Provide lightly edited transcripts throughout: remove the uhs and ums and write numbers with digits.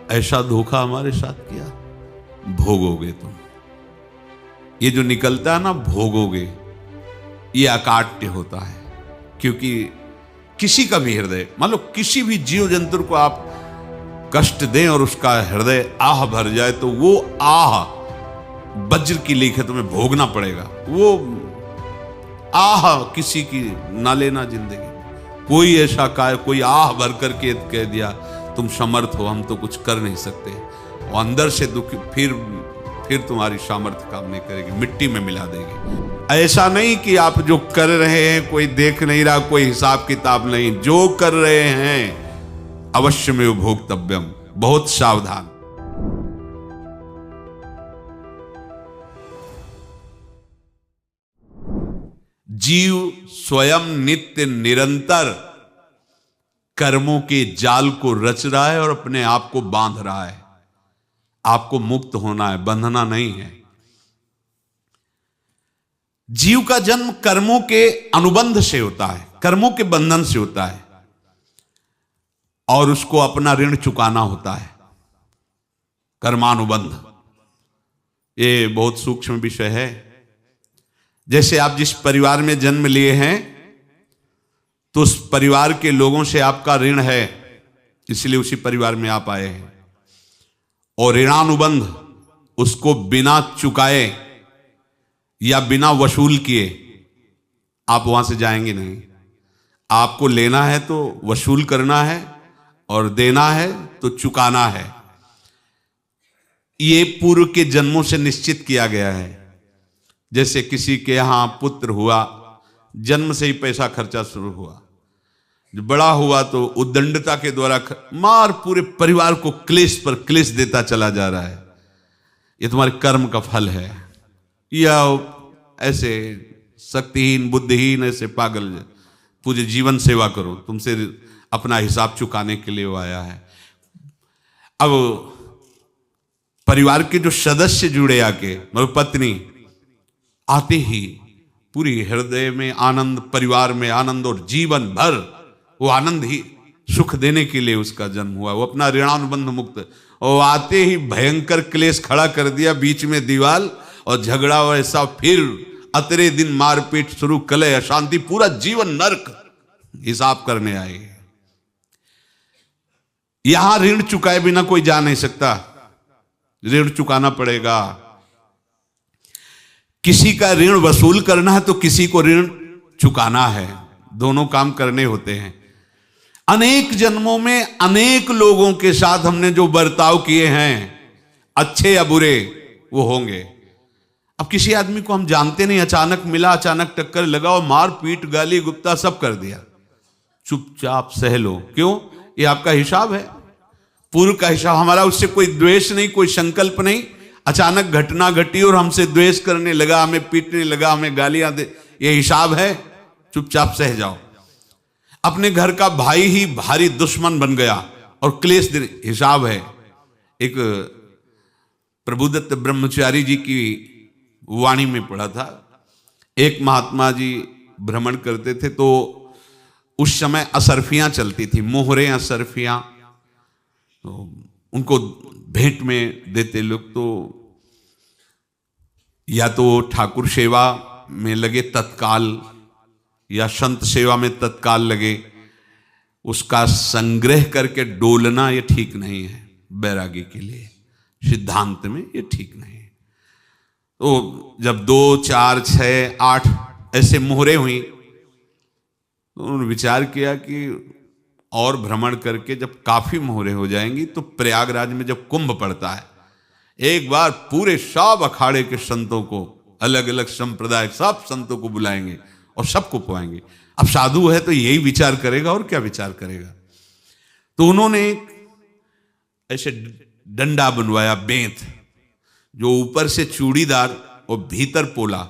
ऐसा धोखा हमारे साथ किया, भोगोगे तुम। ये जो निकलता है ना भोगोगे, ये अकाट्य होता है। क्योंकि किसी का भी हृदय, मान लो किसी भी जीव जंतु को आप कष्ट दें और उसका हृदय आह भर जाए, तो वो आह वज्र की लीक है, तुम्हें भोगना पड़ेगा। वो आह किसी की ना लेना जिंदगी। कोई ऐसा कोई आह भर करके कह दिया तुम समर्थ हो, हम तो कुछ कर नहीं सकते, और अंदर से दुख, फिर तुम्हारी सामर्थ्य काम नहीं करेगी, मिट्टी में मिला देगी। ऐसा नहीं कि आप जो कर रहे हैं कोई देख नहीं रहा, कोई हिसाब किताब नहीं, जो कर रहे हैं अवश्य में भोक्तव्यम, बहुत सावधान। जीव स्वयं नित्य निरंतर कर्मों के जाल को रच रहा है और अपने आप को बांध रहा है। आपको मुक्त होना है, बंधना नहीं है। जीव का जन्म कर्मों के अनुबंध से होता है, कर्मों के बंधन से होता है, और उसको अपना ऋण चुकाना होता है। कर्मानुबंध ये बहुत सूक्ष्म विषय है। जैसे आप जिस परिवार में जन्म लिए हैं, तो उस परिवार के लोगों से आपका ऋण है, इसलिए उसी परिवार में आप आए हैं। और ऋणानुबंध उसको बिना चुकाए या बिना वसूल किए आप वहां से जाएंगे नहीं। आपको लेना है तो वसूल करना है, और देना है तो चुकाना है। ये पूर्व के जन्मों से निश्चित किया गया है। जैसे किसी के यहां पुत्र हुआ, जन्म से ही पैसा खर्चा शुरू हुआ, बड़ा हुआ तो उद्दंडता के द्वारा मार पूरे परिवार को क्लेश पर क्लेश देता चला जा रहा है। ये तुम्हारे कर्म का फल है। या ऐसे शक्तिहीन बुद्धिहीन ऐसे पागल पूरे जीवन सेवा करो, तुमसे अपना हिसाब चुकाने के लिए वो आया है। अब परिवार के जो सदस्य जुड़े आके, मतलब पत्नी आते ही पूरी हृदय में आनंद, परिवार में आनंद, और जीवन भर वो आनंद ही सुख देने के लिए उसका जन्म हुआ। वो अपना ऋणानुबंध मुक्त, और आते ही भयंकर क्लेश खड़ा कर दिया, बीच में दीवाल और झगड़ा वैसा, फिर अतरे दिन मारपीट शुरू, कलह अशांति, पूरा जीवन नरक हिसाब करने आए। यहां ऋण चुकाए बिना कोई जा नहीं सकता, ऋण चुकाना पड़ेगा। किसी का ऋण वसूल करना है तो किसी को ऋण चुकाना है, दोनों काम करने होते हैं। अनेक जन्मों में अनेक लोगों के साथ हमने जो बर्ताव किए हैं, अच्छे या बुरे, वो होंगे। अब किसी आदमी को हम जानते नहीं, अचानक मिला, अचानक टक्कर लगा और मार पीट गाली गुप्ता सब कर दिया, चुपचाप सह लो। क्यों? ये आपका हिसाब है, पूर्व का हिसाब। हमारा उससे कोई द्वेष नहीं, कोई संकल्प नहीं। अचानक घटना घटी और हमसे द्वेष करने लगा, हमें पीटने लगा, हमें गालियां दे, ये हिसाब है, चुपचाप सह जाओ। अपने घर का भाई ही भारी दुश्मन बन गया और क्लेश दे, हिसाब है। एक प्रभुदत्त ब्रह्मचारी जी की वाणी में पढ़ा था, एक महात्मा जी भ्रमण करते थे, तो उस समय असरफियां चलती थी, मोहरे असरफियां, तो उनको भेंट में देते लोग। तो या तो ठाकुर सेवा में लगे तत्काल, या संत सेवा में तत्काल लगे, उसका संग्रह करके डोलना ये ठीक नहीं है। बैरागी के लिए सिद्धांत में ये ठीक नहीं है। तो जब 2, 4, 6, 8 ऐसे मोहरे हुई, तो उन्होंने विचार किया कि और भ्रमण करके जब काफी मोहरे हो जाएंगी तो प्रयागराज में जब कुंभ पड़ता है, एक बार पूरे सब अखाड़े के संतों को, अलग अलग संप्रदाय सब संतों को बुलाएंगे और सबको पुआएंगे। अब साधु है तो यही विचार करेगा, और क्या विचार करेगा। तो उन्होंने ऐसे डंडा बनवाया, बेंत, जो ऊपर से चूड़ीदार और भीतर पोला,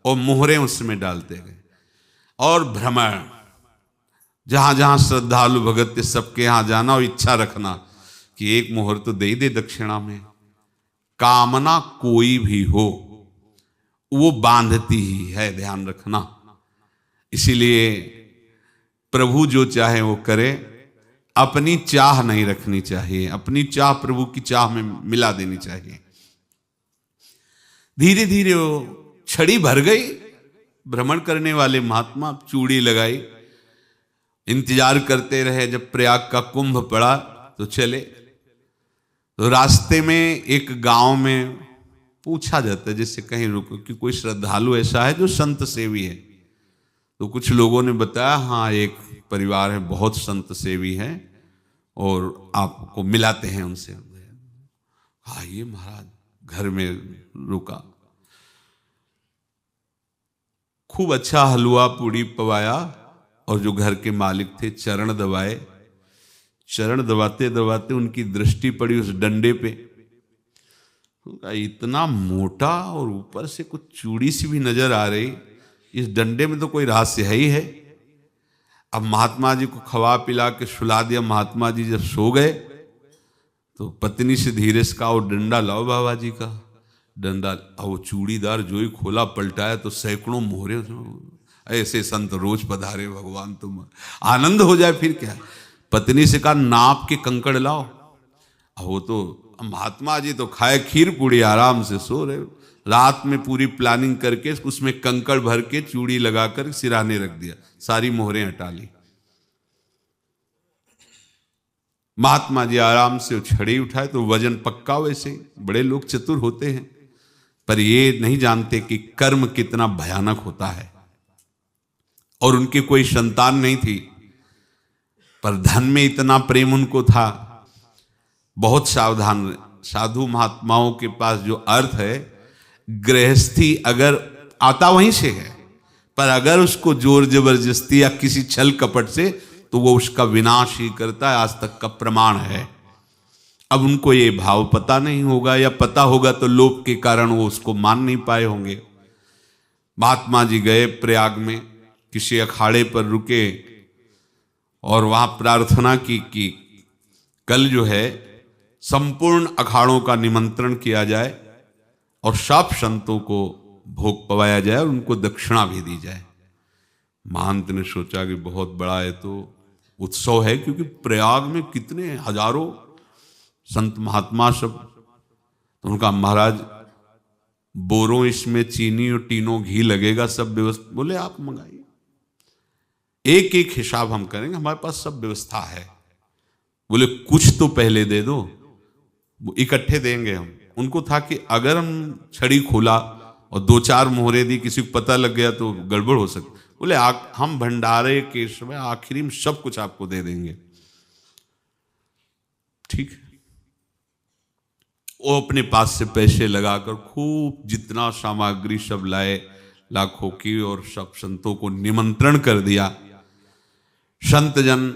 और मोहरे उसमें डालते गए। और भ्रमण, जहां जहां श्रद्धालु भगत थे सबके यहां जाना और इच्छा रखना कि एक मोहर तो दे ही दे दक्षिणा में। कामना कोई भी हो वो बांधती ही है, ध्यान रखना। इसीलिए प्रभु जो चाहे वो करे, अपनी चाह नहीं रखनी चाहिए, अपनी चाह प्रभु की चाह में मिला देनी चाहिए। धीरे धीरे वो छड़ी भर गई। भ्रमण करने वाले महात्मा चूड़ी लगाई, इंतजार करते रहे। जब प्रयाग का कुंभ पड़ा तो चले। तो रास्ते में एक गांव में पूछा जाता है, जैसे कहीं रुको कि कोई श्रद्धालु ऐसा है जो संत सेवी है। तो कुछ लोगों ने बताया, हाँ एक परिवार है बहुत संत सेवी है और आपको मिलाते हैं उनसे। हाँ ये महाराज घर में रुका, खूब अच्छा हलवा पूड़ी पवाया और जो घर के मालिक थे चरण दबाए। चरण दबाते दबाते उनकी दृष्टि पड़ी उस डंडे पे। इतना मोटा और ऊपर से कुछ चूड़ी सी भी नजर आ रही, इस डंडे में तो कोई रहस्य है ही है। अब महात्मा जी को खवा पिला के सुला दिया। महात्मा जी जब सो गए तो पत्नी से धीरे से कहा, वो डंडा लाओ बाबा जी का। डंडा, वो चूड़ीदार जो ही खोला पलटाया तो सैकड़ों मोहरे। ऐसे संत रोज पधारे भगवान, तुम आनंद हो जाए फिर क्या। पत्नी से कहा, नाप के कंकड़ लाओ। वो तो महात्मा जी तो खाए खीर पूड़ी, आराम से सो रहे। रात में पूरी प्लानिंग करके उसमें कंकड़ भर के चूड़ी लगाकर सिराने रख दिया, सारी मोहरें हटा ली। महात्मा जी आराम से छड़ी उठाए तो वजन पक्का। वैसे बड़े लोग चतुर होते हैं, पर ये नहीं जानते कि कर्म कितना भयानक होता है। और उनकी कोई संतान नहीं थी, पर धन में इतना प्रेम उनको था। बहुत सावधान। साधु महात्माओं के पास जो अर्थ है, गृहस्थी अगर आता वहीं से है, पर अगर उसको जोर जबरदस्ती या किसी छल कपट से, तो वो उसका विनाश ही करता है। आज तक का प्रमाण है। अब उनको ये भाव पता नहीं होगा, या पता होगा तो लोभ के कारण वो उसको मान नहीं पाए होंगे। महात्मा जी गए प्रयाग में, किसी अखाड़े पर रुके और वहां प्रार्थना की कि कल जो है संपूर्ण अखाड़ों का निमंत्रण किया जाए और सब संतों को भोग पवाया जाए और उनको दक्षिणा भी दी जाए। महंत ने सोचा कि बहुत बड़ा है तो उत्सव है, क्योंकि प्रयाग में कितने हजारों संत महात्मा सब। तो उनका महाराज बोरों इसमें चीनी और टीनों घी लगेगा, सब व्यवस्था। बोले आप मंगाइए, एक एक हिसाब हम करेंगे, हमारे पास सब व्यवस्था है। बोले कुछ तो पहले दे दो, वो इकट्ठे देंगे हम। उनको था कि अगर हम छड़ी खोला और दो चार मोहरे दी, किसी को पता लग गया तो गड़बड़ हो सकती। बोले हम भंडारे के समय आखिरी में सब कुछ आपको दे देंगे। ठीक है। वो अपने पास से पैसे लगाकर खूब जितना सामग्री सब लाए, लाखों की, और सब संतों को निमंत्रण कर दिया। संत जन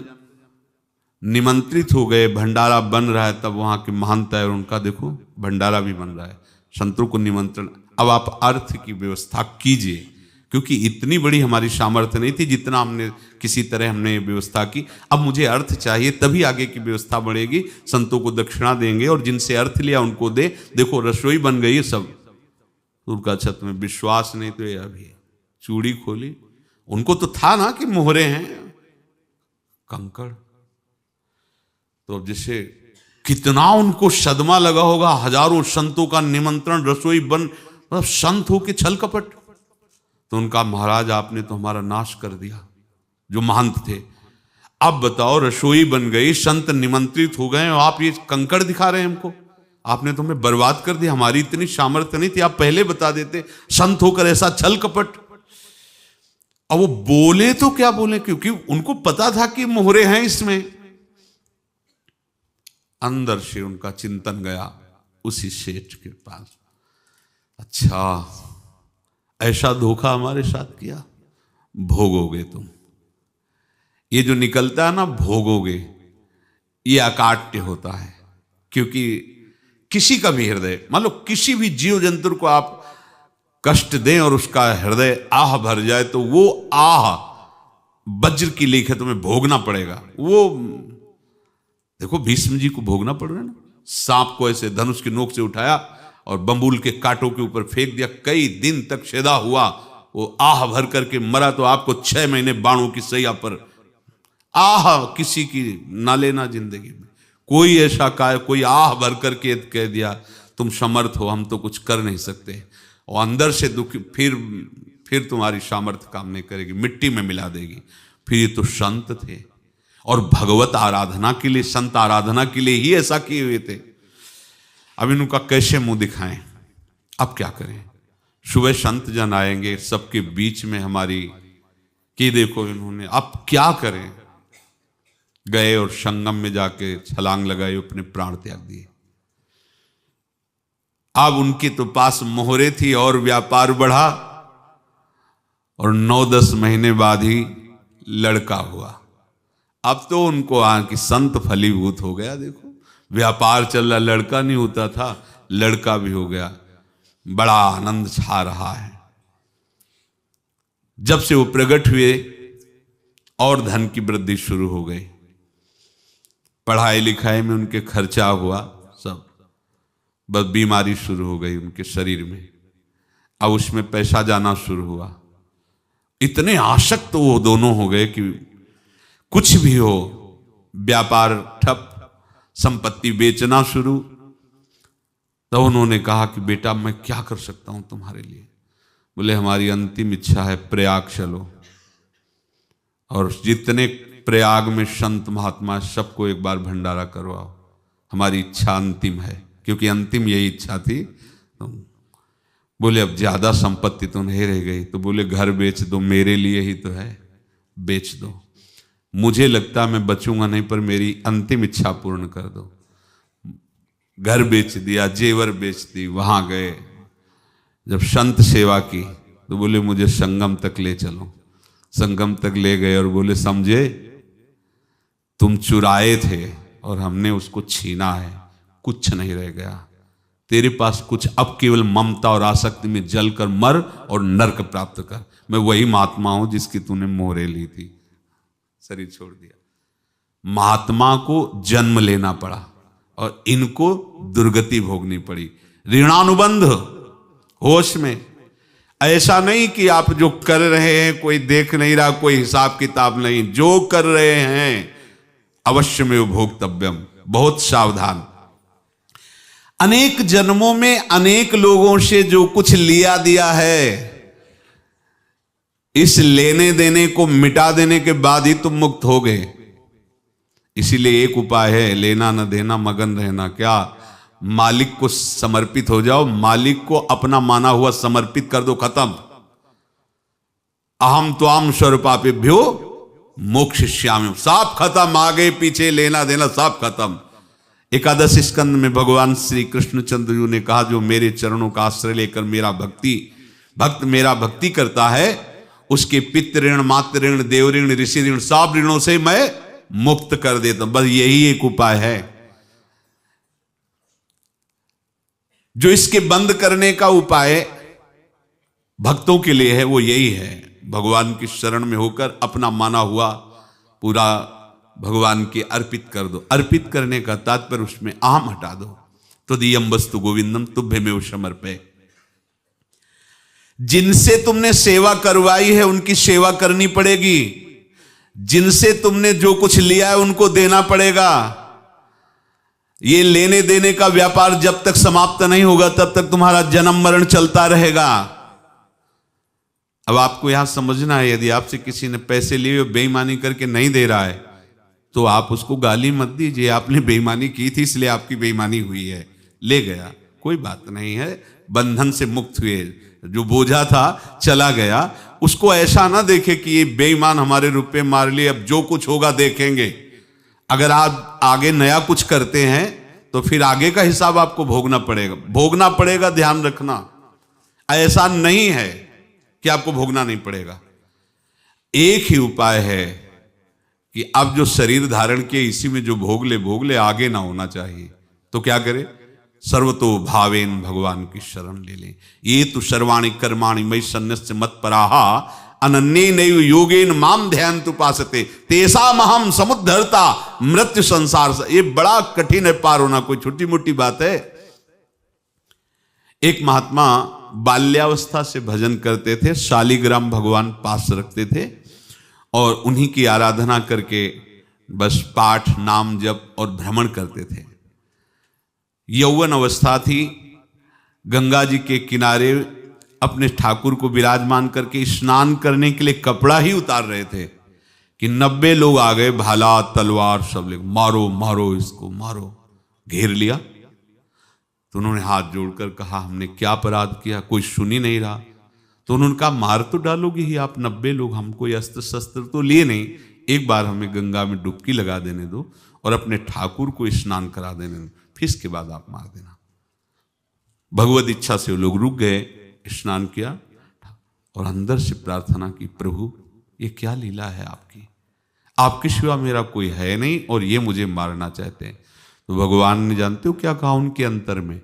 निमंत्रित हो गए। भंडारा बन रहा है, तब वहां के महंत है और उनका देखो भंडारा भी बन रहा है, संतों को निमंत्रण। अब आप अर्थ की व्यवस्था कीजिए, क्योंकि इतनी बड़ी हमारी सामर्थ्य नहीं थी जितना हमने किसी तरह हमने व्यवस्था की। अब मुझे अर्थ चाहिए, तभी आगे की व्यवस्था बढ़ेगी। संतों को दक्षिणा देंगे और जिनसे अर्थ लिया उनको दे। देखो रसोई बन गई है सब। उनका छत में विश्वास नहीं तो ये अभी चूड़ी खोली। उनको तो था ना कि मोहरे हैं, कंकड़। तो अब जैसे कितना उनको सदमा लगा होगा। हजारों संतों का निमंत्रण, रसोई बन, मतलब संत हो के छल कपट। तो उनका महाराज आपने तो हमारा नाश कर दिया, जो महंत थे। अब बताओ रसोई बन गई, संत निमंत्रित हो गए और आप ये कंकड़ दिखा रहे हैं हमको। आपने तो हमें बर्बाद कर दिया। हमारी इतनी सामर्थ्य नहीं थी, आप पहले बता देते। संत होकर ऐसा छल कपट। अब वो बोले तो क्या बोले, क्योंकि उनको पता था कि मोहरे हैं इसमें। अंदर से उनका चिंतन गया उसी सेठ के पास, अच्छा ऐसा धोखा हमारे साथ किया, भोगोगे तुम। ये जो निकलता है ना भोगोगे, ये अकाट्य होता है। क्योंकि किसी का भी हृदय, मान लो किसी भी जीव जंतु को आप कष्ट दें और उसका हृदय आह भर जाए, तो वो आह वज्र की लेख है, तुम्हें भोगना पड़ेगा। वो देखो भीष्म जी को भोगना पड़ रहा है ना। सांप को ऐसे धनुष की नोक से उठाया और बंबूल के कांटों के ऊपर फेंक दिया, कई दिन तक शेदा हुआ, वो आह भर करके मरा। तो आपको 6 महीने बाणों की सैया पर आह किसी की ना लेना जिंदगी में। कोई ऐसा कोई आह भर करके कह दिया तुम समर्थ हो, हम तो कुछ कर नहीं सकते, और अंदर से दुखी, फिर तुम्हारी सामर्थ्य काम नहीं करेगी, मिट्टी में मिला देगी। फिर ये तो संत थे और भगवत आराधना के लिए, संत आराधना के लिए ही ऐसा किए हुए थे। अब इनका कैसे मुंह दिखाएं, अब क्या करें। सुबह संत जन आएंगे, सबके बीच में हमारी कि देखो इन्होंने, अब क्या करें। गए और संगम में जाके छलांग लगाई, अपने प्राण त्याग दिए। अब उनके तो पास मोहरे थी और व्यापार बढ़ा, और 9-10 महीने बाद ही लड़का हुआ। अब तो उनको कि संत फलीभूत हो गया। देखो व्यापार चल रहा, लड़का नहीं होता था, लड़का भी हो गया, बड़ा आनंद छा रहा है। जब से वो प्रकट हुए और धन की वृद्धि शुरू हो गई, पढ़ाई लिखाई में उनके खर्चा हुआ सब, बस बीमारी शुरू हो गई उनके शरीर में। अब उसमें पैसा जाना शुरू हुआ। इतने आसक्त तो वो दोनों हो गए कि कुछ भी हो, व्यापार ठप, संपत्ति बेचना शुरू। तो उन्होंने कहा कि बेटा मैं क्या कर सकता हूं तुम्हारे लिए। बोले हमारी अंतिम इच्छा है प्रयाग चलो, और जितने प्रयाग में संत महात्मा सबको एक बार भंडारा करवाओ, हमारी इच्छा अंतिम है, क्योंकि अंतिम यही इच्छा थी। बोले अब ज्यादा संपत्ति तो नहीं रह गई, तो बोले घर बेच दो, मेरे लिए ही तो है, बेच दो। मुझे लगता मैं बचूंगा नहीं, पर मेरी अंतिम इच्छा पूर्ण कर दो। घर बेच दिया, जेवर बेच दी। वहां गए, जब संत सेवा की तो बोले मुझे संगम तक ले चलो। संगम तक ले गए और बोले समझे तुम चुराए थे और हमने उसको छीना है, कुछ नहीं रह गया तेरे पास कुछ, अब केवल ममता और आसक्ति में जलकर मर और नरक प्राप्त कर। मैं वही महात्मा हूं जिसकी तूने मोहरे ली थी, शरीर छोड़ दिया। महात्मा को जन्म लेना पड़ा और इनको दुर्गति भोगनी पड़ी। ऋणानुबंध, होश में। ऐसा नहीं कि आप जो कर रहे हैं कोई देख नहीं रहा, कोई हिसाब किताब नहीं, जो कर रहे हैं अवश्य में भोक्तव्यम। बहुत सावधान। अनेक जन्मों में अनेक लोगों से जो कुछ लिया दिया है, इस लेने देने को मिटा देने के बाद ही तुम मुक्त हो गए। इसीलिए एक उपाय है, लेना न देना, मगन रहना। क्या? मालिक को समर्पित हो जाओ, मालिक को अपना माना हुआ समर्पित कर दो, खत्म। अहम त्वाम स्वरूपापेभ्यो मोक्षयिष्यामि, सब खत्म। आगे पीछे लेना देना सब खत्म। एकादश स्कंद में भगवान श्री कृष्णचंद्र जी ने कहा जो मेरे चरणों का आश्रय लेकर भक्त मेरा भक्ति करता है, उसके पितृ ऋण, मातृ ऋण, देव ऋण, ऋषि ऋण, सब ऋणों से मैं मुक्त कर देता हूं। बस यही एक उपाय है जो इसके बंद करने का उपाय भक्तों के लिए है, वो यही है, भगवान की शरण में होकर अपना माना हुआ पूरा भगवान के अर्पित कर दो। अर्पित करने का तात्पर्य उसमें अहम हटा दो। तो दियम वस्तु गोविंदम तुभ्यमेव समर्पये। जिनसे तुमने सेवा करवाई है उनकी सेवा करनी पड़ेगी, जिनसे तुमने जो कुछ लिया है उनको देना पड़ेगा। ये लेने देने का व्यापार जब तक समाप्त नहीं होगा तब तक तुम्हारा जन्म मरण चलता रहेगा। अब आपको यहां समझना है, यदि आपसे किसी ने पैसे लिए बेईमानी करके नहीं दे रहा है तो आप उसको गाली मत दीजिए, आपने बेईमानी की थी इसलिए आपकी बेईमानी हुई है, ले गया, कोई बात नहीं है, बंधन से मुक्त हुए, जो बोझा था चला गया। उसको ऐसा ना देखे कि ये बेईमान हमारे रुपए मार लिए, अब जो कुछ होगा देखेंगे। अगर आप आगे नया कुछ करते हैं तो फिर आगे का हिसाब आपको भोगना पड़ेगा, ध्यान रखना। ऐसा नहीं है कि आपको भोगना नहीं पड़ेगा। एक ही उपाय है कि अब जो शरीर धारण किए इसी में जो भोग ले, आगे ना होना चाहिए। तो क्या करे? सर्वतो भावेन भगवान की शरण ले लें। ये तो सर्वाणि कर्माणि मयि सन्न्यस्य मत्पराहा अनन्येनैव योगेन माम ध्यायन्तु उपासते तेषामहं समुद्धर्ता मृत्यु संसार से। ये बड़ा कठिन है पार होना, कोई छोटी मोटी बात है। एक महात्मा बाल्यावस्था से भजन करते थे, शालिग्राम भगवान पास रखते थे और उन्हीं की आराधना करके बस पाठ नाम जप और भ्रमण करते थे। यौवन अवस्था थी, गंगा जी के किनारे अपने ठाकुर को विराजमान करके स्नान करने के लिए कपड़ा ही उतार रहे थे कि 90 लोग आ गए, भाला तलवार सब ले, मारो मारो इसको मारो, घेर लिया। तो उन्होंने हाथ जोड़कर कहा हमने क्या अपराध किया, कोई सुन ही नहीं रहा। तो उन्होंने कहा मार तो डालोगे ही आप 90 लोग, हम कोई अस्त्र शस्त्र तो लिए नहीं, एक बार हमें गंगा में डुबकी लगा देने दो और अपने ठाकुर को स्नान करा देने दो, फिर इसके बाद आप मार देना। भगवत इच्छा से वो लोग रुक गए, स्नान किया और अंदर से प्रार्थना की, प्रभु ये क्या लीला है आपकी, आपके सिवा मेरा कोई है नहीं और ये मुझे मारना चाहते हैं। तो भगवान ने जानते हो क्या कहा उनके अंतर में,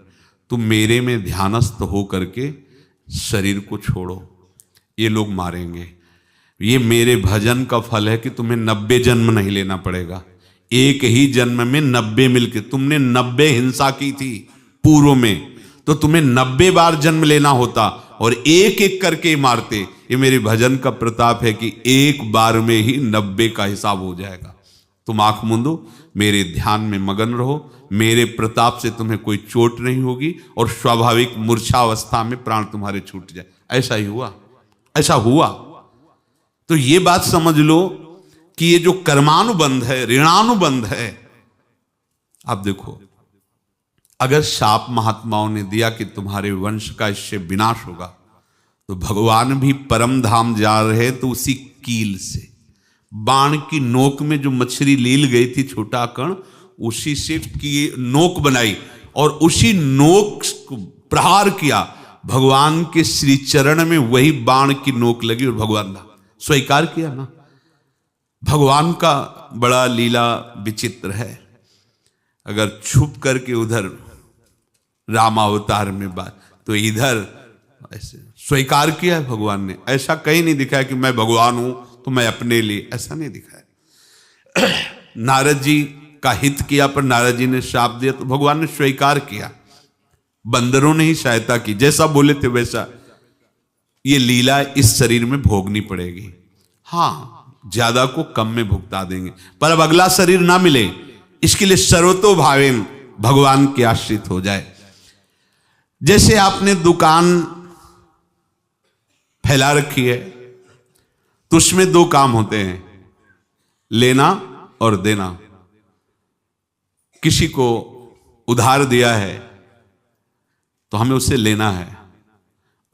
तुम मेरे में ध्यानस्थ हो करके शरीर को छोड़ो, ये लोग मारेंगे, ये मेरे भजन का फल है कि तुम्हें 90 जन्म नहीं लेना पड़ेगा, एक ही जन्म में 90 मिलके, तुमने 90 हिंसा की थी पूर्व में, तो तुम्हें 90 बार जन्म लेना होता और एक एक करके मारते। ये मेरे भजन का प्रताप है कि एक बार में ही 90 का हिसाब हो जाएगा। तुम आंख मूंदो, मेरे ध्यान में मगन रहो, मेरे प्रताप से तुम्हें कोई चोट नहीं होगी और स्वाभाविक मूर्छावस्था में प्राण तुम्हारे छूट जाए। ऐसा ही हुआ, ऐसा हुआ। तो ये बात समझ लो कि ये जो कर्मानुबंध है, ऋणानुबंध है। आप देखो, अगर शाप महात्माओं ने दिया कि तुम्हारे वंश का इससे विनाश होगा, तो भगवान भी परम धाम जा रहे तो उसी कील से, बाण की नोक में जो मछली लील गई थी छोटा कण, उसी से की नोक बनाई और उसी नोक को प्रहार किया, भगवान के श्री चरण में वही बाण की नोक लगी और भगवान ने स्वीकार किया ना। भगवान का बड़ा लीला विचित्र है। अगर छुप करके उधर रामावतार में बात, तो इधर ऐसे स्वीकार किया है भगवान ने। ऐसा कहीं नहीं दिखाया कि मैं भगवान हूं तो मैं अपने लिए, ऐसा नहीं दिखाया। नारद जी का हित किया पर नारद जी ने शाप दिया तो भगवान ने स्वीकार किया। बंदरों ने ही सहायता की, जैसा बोले थे वैसा। ये लीला इस शरीर में भोगनी पड़ेगी। हाँ, ज्यादा को कम में भुगता देंगे, पर अब अगला शरीर ना मिले, इसके लिए सर्वतो भावेन भगवान के आश्रित हो जाए। जैसे आपने दुकान फैला रखी है तो उसमें दो काम होते हैं, लेना और देना। किसी को उधार दिया है तो हमें उसे लेना है,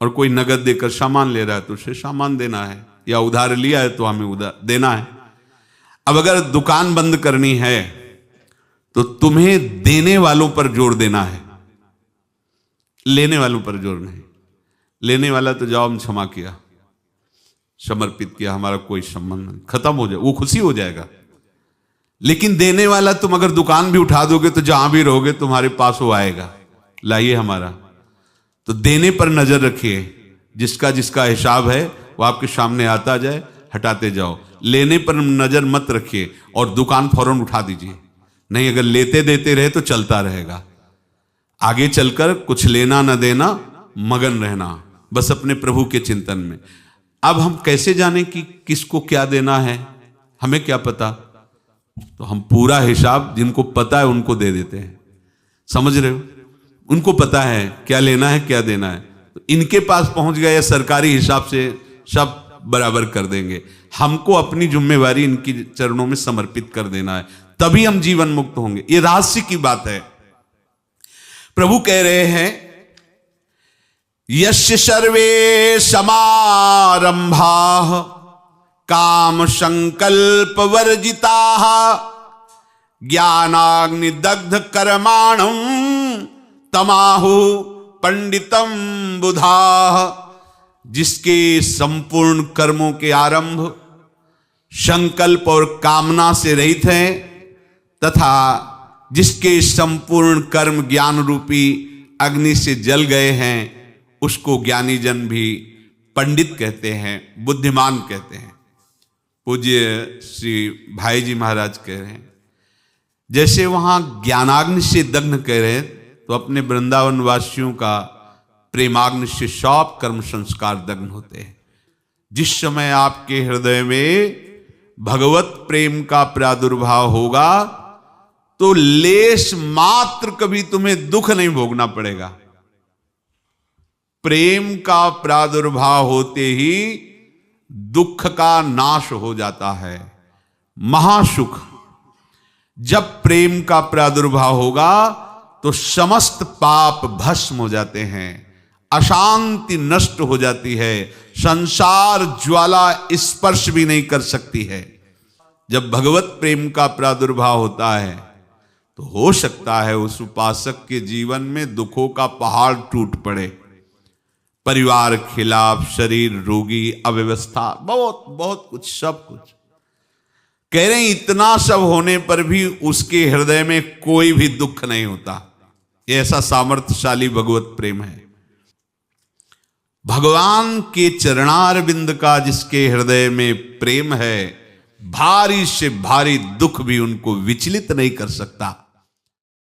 और कोई नगद देकर सामान ले रहा है तो उसे सामान देना है, या उधार लिया है तो हमें उधार देना है। अब अगर दुकान बंद करनी है तो तुम्हें देने वालों पर जोर देना है, लेने वालों पर जोर नहीं। लेने वाला तो जाओ हम क्षमा किया, समर्पित किया, हमारा कोई संबंध नहीं, खत्म हो जाए, वो खुशी हो जाएगा। लेकिन देने वाला तुम अगर दुकान भी उठा दोगे तो जहां भी रहोगे तुम्हारे पास वो आएगा, लाइए हमारा। तो देने पर नजर रखिए, जिसका जिसका हिसाब है वो आपके सामने आता जाए, हटाते जाओ। लेने पर नजर मत रखिए और दुकान फौरन उठा दीजिए, नहीं अगर लेते देते रहे तो चलता रहेगा। आगे चलकर कुछ लेना न देना, मगन रहना बस अपने प्रभु के चिंतन में। अब हम कैसे जाने कि किसको क्या देना है, हमें क्या पता? तो हम पूरा हिसाब जिनको पता है उनको दे देते हैं, समझ रहे हो? उनको पता है क्या लेना है क्या देना है, तो इनके पास पहुंच गए, सरकारी हिसाब से सब बराबर कर देंगे। हमको अपनी जिम्मेवारी इनकी चरणों में समर्पित कर देना है, तभी हम जीवन मुक्त होंगे। ये रहस्य की बात है। प्रभु कह रहे हैं, यस्य सर्वे समारंभा काम संकल्प वर्जिता ज्ञानाग्नि दग्ध कर्माणं तमाहु पंडितम बुधा। जिसके संपूर्ण कर्मों के आरंभ संकल्प और कामना से रहित हैं, तथा जिसके संपूर्ण कर्म ज्ञान रूपी अग्नि से जल गए हैं, उसको ज्ञानी जन भी पंडित कहते हैं, बुद्धिमान कहते हैं। पूज्य श्री भाई जी महाराज कह रहे हैं, जैसे वहां ज्ञानाग्नि से दग्ध कह रहे हैं, तो अपने वृंदावन वासियों का प्रेमाग्नि से सब कर्म संस्कार दग्न होते हैं। जिस समय आपके हृदय में भगवत प्रेम का प्रादुर्भाव होगा तो लेश मात्र कभी तुम्हें दुख नहीं भोगना पड़ेगा। प्रेम का प्रादुर्भाव होते ही दुख का नाश हो जाता है, महासुख। जब प्रेम का प्रादुर्भाव होगा तो समस्त पाप भस्म हो जाते हैं, अशांति नष्ट हो जाती है, संसार ज्वाला स्पर्श भी नहीं कर सकती है। जब भगवत प्रेम का प्रादुर्भाव होता है तो हो सकता है उस उपासक के जीवन में दुखों का पहाड़ टूट पड़े, परिवार खिलाफ, शरीर रोगी, अव्यवस्था, बहुत बहुत कुछ, सब कुछ। कह रहे हैं इतना सब होने पर भी उसके हृदय में कोई भी दुख नहीं होता। ऐसा सामर्थ्यशाली भगवत प्रेम है। भगवान के चरणारविंद का जिसके हृदय में प्रेम है, भारी से भारी दुख भी उनको विचलित नहीं कर सकता।